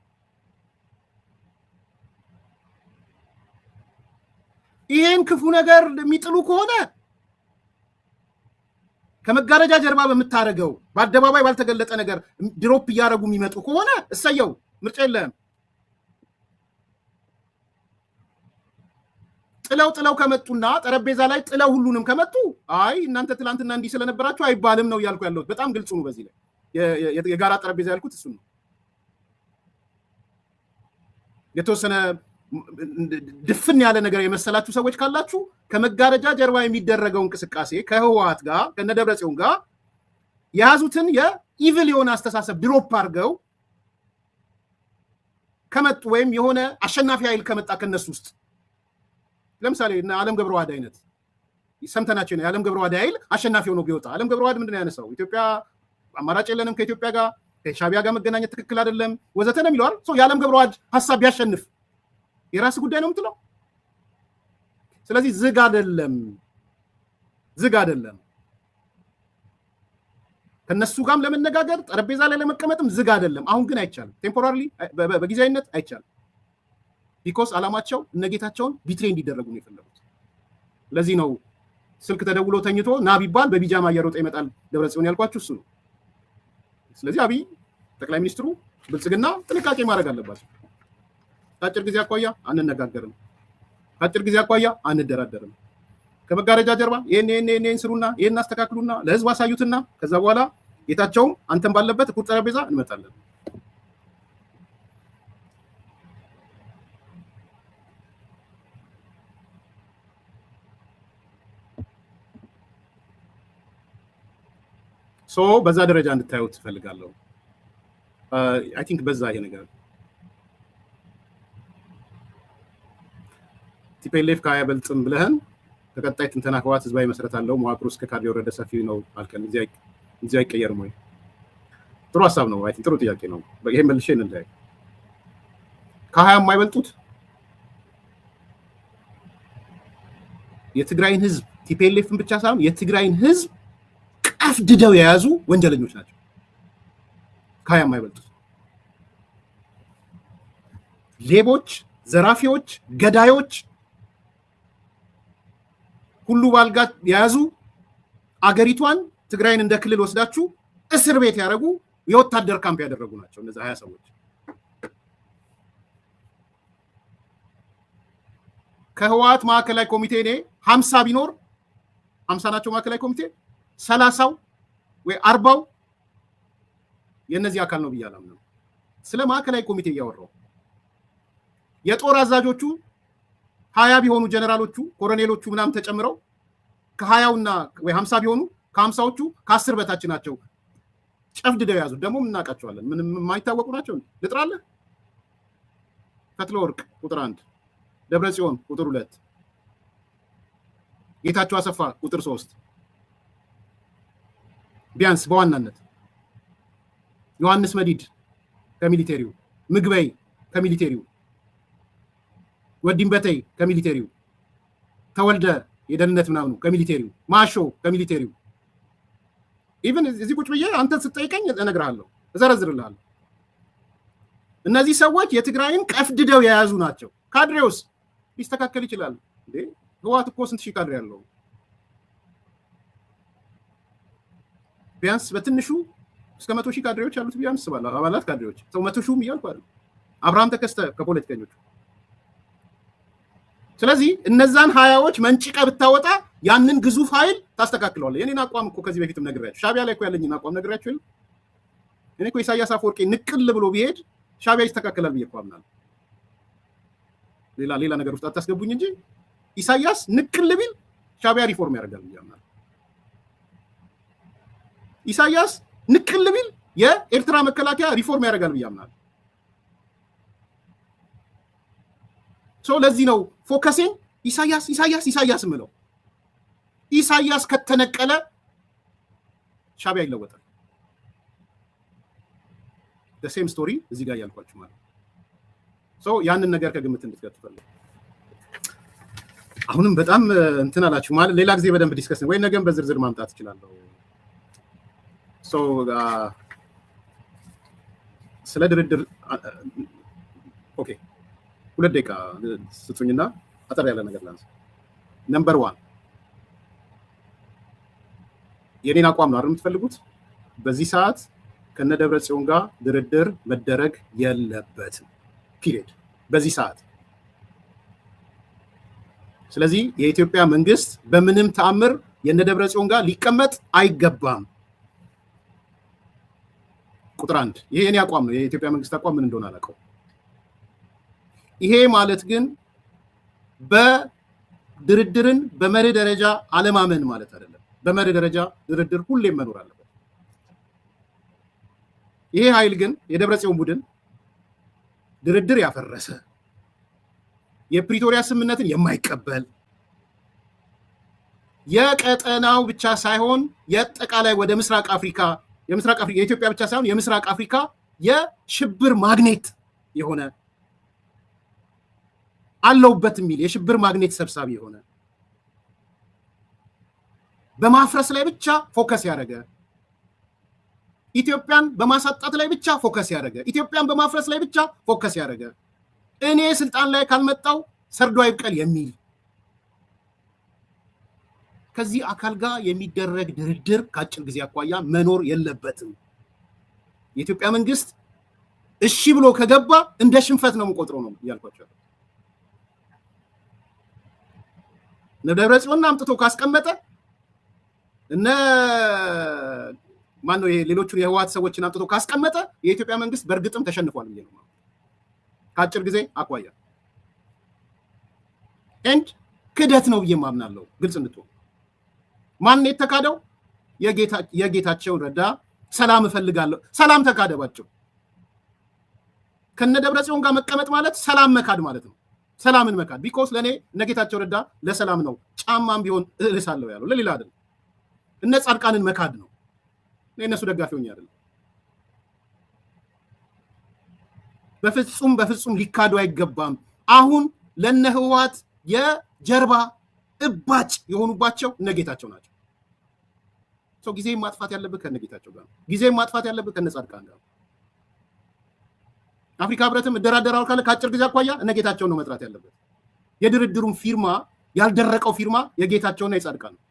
ይሄን ክፉ ነገር የሚጥሉ ከሆነ ከመጋረጃ ጀርባ በምታረገው በአደባባይ ባልተገለጠ ነገር ድሮፕ እያደረጉ የሚመጡ ከሆነ እሰየው፣ ምርጫ የለም። ጥለው ከመጡና ጠረጴዛ ላይ ጥለው ሁሉንም ከመጡ አይ እናንተ ትላንትና እንዲህ ስለነበራችሁ አይባልም ነው እያልኩ ያለሁት። በጣም ግልጹ ነው። በዚህ ላይ የጋራ ጠረጴዛ ያልኩት እሱ ነው። የተወሰነ ድፍን ያለ ነገር የመሰላችሁ ሰዎች ካላችሁ ከመጋረጃ ጀርባ የሚደረገው እንቅስቃሴ ከህወሓት ጋር ከነደብረጽዮን ጋር የያዙትን የኢቪል የሆነ አስተሳሰብ ድሮፕ አድርገው ከመጡ ወይም የሆነ አሸናፊ ኃይል ከመጣ ከነሱ ውስጥ ለምሳሌ እና ዓለም ገብረዋህድ አይነት ሰምተናቸው ነው። የዓለም ገብረዋህድ ኃይል አሸናፊ ሆኖ ቢወጣ ዓለም ገብረዋህድ ምንድን ነው ያነሳው? ኢትዮጵያ አማራጭ የለንም፣ ከኢትዮጵያ ጋር ከሻቢያ ጋር መገናኘት ትክክል አይደለም ወዘተ ነው የሚለዋል። የዓለም ገብረዋህድ ሀሳብ ቢያሸንፍ የራስ ጉዳይ ነው የምትለው። ስለዚህ ዝግ አይደለም። ከነሱ ጋርም ለመነጋገር ጠረጴዛ ላይ ለመቀመጥም ዝግ አይደለም። አሁን ግን አይቻልም። ቴምፖራሪ በጊዜያዊነት አይቻልም። ቢኮዝ አላማቸው እነጌታቸውን ቢትሬ እንዲደረጉ ነው የፈለጉት። ለዚህ ነው ስልክ ተደውሎ ተኝቶ ና ቢባል በቢጃማ እየሮጠ ይመጣል ደብረጽዮን ያልኳችሁ እሱ ነው። ስለዚህ አብይ ጠቅላይ ሚኒስትሩ ብልጽግና ጥንቃቄ ማድረግ አለባቸው። ከአጭር ጊዜ አኳያ አንነጋገርም፣ ከአጭር ጊዜ አኳያ አንደራደርም። ከመጋረጃ ጀርባ ይሄን ስሩና ይሄን አስተካክሉና ለህዝብ አሳዩትና ከዛ በኋላ ጌታቸውም አንተም ባለበት እኩል ጠረጴዛ እንመጣለን። በዛ ደረጃ እንድታዩት እፈልጋለሁ። አይ ቲንክ በዛ ይሄ ነገር ቲፒኤልኤፍ ካያበልጥም ብለህን ተቀጣይ ትንተና ህወሓት ህዝባዊ መሰረት አለው መዋቅሩ እስከ ካድሬ ወረደ ሰፊ ነው አልከን። እዚህ አይቀየርም ወይ? ጥሩ ሀሳብ ነው። አይ ቲንክ ጥሩ ጥያቄ ነው። ይሄ መልሼ እንለያይ። ከ20 የማይበልጡት የትግራይን ህዝብ ቲፒኤልኤፍን ብቻ ሳይሆን የትግራይን ህዝብ ቀፍድደው የያዙ ወንጀለኞች ናቸው። ከ20 የማይበልጡት ሌቦች፣ ዘራፊዎች፣ ገዳዮች ሁሉ ባልጋ የያዙ አገሪቷን ትግራይን እንደ ክልል ወስዳችሁ እስር ቤት ያደረጉ የወታደር ካምፕ ያደረጉ ናቸው እነዚህ 20 ሰዎች። ከህወሓት ማዕከላዊ ኮሚቴ እኔ 50 ቢኖር 50 ናቸው ማዕከላዊ ኮሚቴ 30 ወይ 40 የነዚህ አካል ነው ብዬ አላምንም። ስለ ማዕከላዊ ኮሚቴ እያወራው የጦር አዛዦቹ 20 ቢሆኑ ጀነራሎቹ ኮሎኔሎቹ ምናምን ተጨምረው ከ20ውና ወይ 50 ቢሆኑ ከ50ዎቹ ከ10 በታች ናቸው ጨፍድደው ያዙት። ደግሞ እናውቃቸዋለን። ምንም የማይታወቁ ናቸው። ልጥራለህ? ፈትለወርቅ ቁጥር 1፣ ደብረጽዮን ቁጥር 2፣ ጌታቸው አሰፋ ቁጥር 3 ቢያንስ በዋናነት ዮሐንስ መዲድ ከሚሊቴሪው፣ ምግበይ ከሚሊቴሪው፣ ወዲም በተይ ከሚሊቴሪው፣ ተወልደ የደህንነት ምናምኑ ከሚሊቴሪው፣ ማሾ ከሚሊቴሪው። ኢቭን እዚህ ቁጭ ብዬ አንተ ስትጠይቀኝ እነግርሃለሁ፣ እዘረዝርልሃለሁ። እነዚህ ሰዎች የትግራይን ቀፍድደው የያዙ ናቸው። ካድሬውስ ሊስተካከል ይችላል እንዴ? ህወሓት እኮ ስንት ሺህ ካድሬ ያለው? ቢያንስ በትንሹ እስከ 100 ሺህ ካድሬዎች ያሉት ቢያንስ አስባለሁ። አባላት ካድሬዎች ሰው 100 ሺህም እያልኩ አይደል? አብርሃም ተከስተ ከፖለቲከኞቹ። ስለዚህ እነዛን 20ዎች መንጭቀ ብታወጣ ያንን ግዙፍ ኃይል ታስተካክለዋለህ። የኔን አቋም እኮ ከዚህ በፊትም ነግሬያችሁ፣ ሻቢያ ላይ እኮ ያለኝን አቋም ነግሬያችሁ አይደል? እኔ እኮ ኢሳያስ አፈወርቂ ንቅል ብሎ ቢሄድ ሻቢያ ይስተካከላል ብዬ እኮ አምናለሁ። ሌላ ነገር ውስጥ አታስገቡኝ እንጂ ኢሳያስ ንቅል ቢል ሻቢያ ሪፎርም ያደርጋል ብዬ አምናለሁ። ኢሳያስ ንቅል ቢል የኤርትራ መከላከያ ሪፎርም ያደርጋል ብዬ አምናለሁ። ለዚህ ነው ፎከሴን ኢሳያስ ምለው። ኢሳያስ ከተነቀለ ሻቢያ ይለወጣል። ሴም ስቶሪ እዚህ ጋር ያልኳችሁ ማለት ያንን ነገር ከግምት እንድትገቱ ፈልጉ። አሁንም በጣም እንትን አላችሁ ማለት ሌላ ጊዜ በደንብ ዲስከስ ወይ ነገም በዝርዝር ማምጣት እችላለሁ። ስለ ድርድር ኦኬ 2 ደቂቃ ስጡኝና አጠር ያለ ነገር ላንሳ። ነምበር 1 የኔን አቋም ነው አይደል የምትፈልጉት? በዚህ ሰዓት ከነደብረጽዮን ጋር ድርድር መደረግ የለበትም ፒሪየድ በዚህ ሰዓት። ስለዚህ የኢትዮጵያ መንግስት በምንም ተአምር የነደብረጽዮን ጋር ሊቀመጥ አይገባም። ቁጥር 1 ይሄ የኔ አቋም ነው። የኢትዮጵያ መንግስት አቋም ምን እንደሆነ አላውቀው። ይሄ ማለት ግን በድርድርን በመርህ ደረጃ አለማመን ማለት አይደለም። በመርህ ደረጃ ድርድር ሁሌም መኖር አለበት። ይሄ ኃይል ግን የደብረጽዮን ቡድን ድርድር ያፈረሰ የፕሪቶሪያ ስምምነትን የማይቀበል የቀጠናው ብቻ ሳይሆን የአጠቃላይ ወደ ምስራቅ አፍሪካ የኢትዮጵያ ብቻ ሳይሆን የምስራቅ አፍሪካ የሽብር ማግኔት የሆነ አለውበት የሚል የሽብር ማግኔት ሰብሳቢ የሆነ በማፍረስ ላይ ብቻ ፎከስ ያደረገ ኢትዮጵያን በማሳጣት ላይ ብቻ ፎከስ ያደረገ ኢትዮጵያን በማፍረስ ላይ ብቻ ፎከስ ያደረገ እኔ ስልጣን ላይ ካልመጣው ሰርዶ አይብቀል የሚል ከዚህ አካል ጋር የሚደረግ ድርድር ከአጭር ጊዜ አኳያ መኖር የለበትም። የኢትዮጵያ መንግስት እሺ ብሎ ከገባ እንደ ሽንፈት ነው የምቆጥረው ነው ያልኳቸው። ደብረጽዮን አምጥቶ ካስቀመጠ እነ ማነው ይሄ ሌሎቹን የህወሓት ሰዎችን አምጥቶ ካስቀመጠ የኢትዮጵያ መንግስት በእርግጥም ተሸንፏል ብዬ ነው ከአጭር ጊዜ አኳያ። እንድ ክደት ነው ብዬ ማምናለሁ። ግልጽ እንድትሆን ማን የተካደው? የጌታቸው ረዳ ሰላም እፈልጋለሁ። ሰላም ተካደባቸው። ከነ ደብረጽዮን ጋር መቀመጥ ማለት ሰላም መካድ ማለት ነው። ሰላምን መካድ ቢኮዝ ለኔ ነጌታቸው ረዳ ለሰላም ነው ጫማም ቢሆን እልሳለሁ ያለው ለሌላ አይደለም። እነ ጻድቃንን መካድ ነው። እነሱ ደጋፊ ሆኜ አይደለም። በፍጹም ሊካዱ አይገባም። አሁን ለነ ህወሓት የጀርባ እባጭ የሆኑባቸው ነጌታቸው ናቸው። ሰው ጊዜ ማጥፋት ያለበት ከነጌታቸው ጋር ነው። ጊዜ ማጥፋት ያለበት ከነ ጻድቃን ጋር ነው። አፍሪካ ህብረትም እደራደራው ካለ ከአጭር ጊዜ አኳያ እነጌታቸው ነው መጥራት ያለበት። የድርድሩን ፊርማ ያልደረቀው ፊርማ የጌታቸውና የጻድቃን ነው።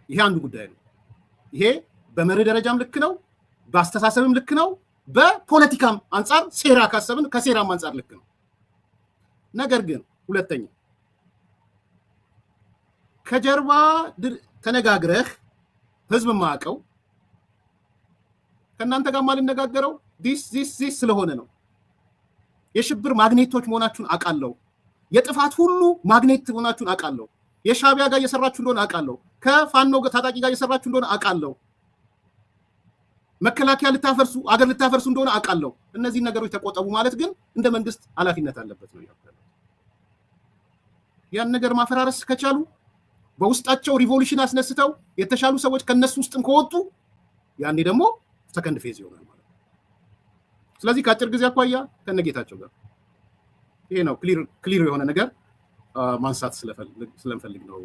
ይሄ አንዱ ጉዳይ ነው። ይሄ በመርህ ደረጃም ልክ ነው፣ በአስተሳሰብም ልክ ነው፣ በፖለቲካም አንጻር ሴራ ካሰብን ከሴራም አንጻር ልክ ነው። ነገር ግን ሁለተኛ ከጀርባ ተነጋግረህ ህዝብ ማቀው ከናንተ ጋር ማልነጋገረው ዲስ ስለሆነ ነው። የሽብር ማግኔቶች መሆናችሁን አቃለው። የጥፋት ሁሉ ማግኔት መሆናችሁን አቃለው። የሻቢያ ጋር እየሰራችሁ እንደሆነ አቃለው። ከፋኖ ታጣቂ ጋር እየሰራችሁ እንደሆነ አቃለው። መከላከያ ልታፈርሱ አገር ልታፈርሱ እንደሆነ አቃለው። እነዚህ ነገሮች ተቆጠቡ ማለት ግን እንደ መንግስት ኃላፊነት አለበት ነው ያለው። ያን ነገር ማፈራረስ ከቻሉ በውስጣቸው ሪቮሉሽን አስነስተው የተሻሉ ሰዎች ከነሱ ውስጥም ከወጡ ያኔ ደግሞ ሰከንድ ፌዝ ይሆናል ማለት ነው። ስለዚህ ከአጭር ጊዜ አኳያ ከነጌታቸው ጋር ይሄ ነው ክሊር የሆነ ነገር ማንሳት ስለምፈልግ ነው